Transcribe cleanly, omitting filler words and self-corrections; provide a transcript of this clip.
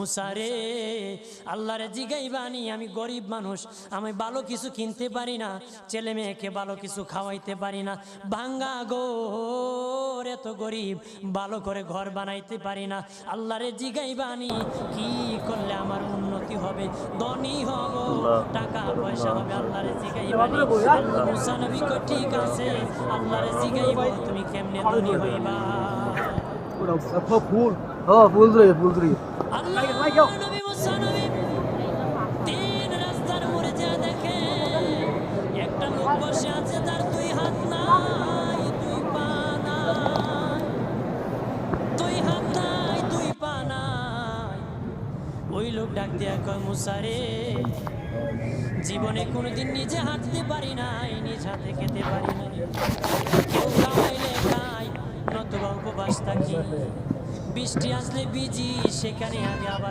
মুসা রে, আল্লাহরে জিগাইবানি, আমি গরিব মানুষ, আমি ভালো কিছু কিনতে পারি না, ছেলে মেয়েকে ভালো কিছু খাওয়াইতে পারি না, ভাঙ্গা ঘর, এত গরিব, ভালো করে ঘর বানাইতে পারি না। আল্লাহরে জিগাইবানি কি করলে আমার উন্নতি হবে, ধনী হব, টাকা পয়সা হবে। আল্লাহরে জিগাইবানি। আল্লাহ মুসা নবী কই ঠিক আছে, আল্লাহরে জিগাইব তুমি কেমনে ধনী হইবা। আল্লাহ নবী মুসা নবী তিন রাস্তার মোড়ে যা দেখে একটা লোক বসে আছে, তার দুই হাত নাই, দুই পা নাই, দুই হাত নাই, দুই পা নাই। ওই লোক ডাক দিয়া কয়, মুসা রে, জীবনে কোনোদিন নিজে হাঁটতে পারি নাই, নিজ হাতে খেতে পারি নাই, কেউ খাওয়াইলে খাই, নতুবা উপবাস থাকি, বৃষ্টি আসলে ভিজি, সেখানে আমি আবার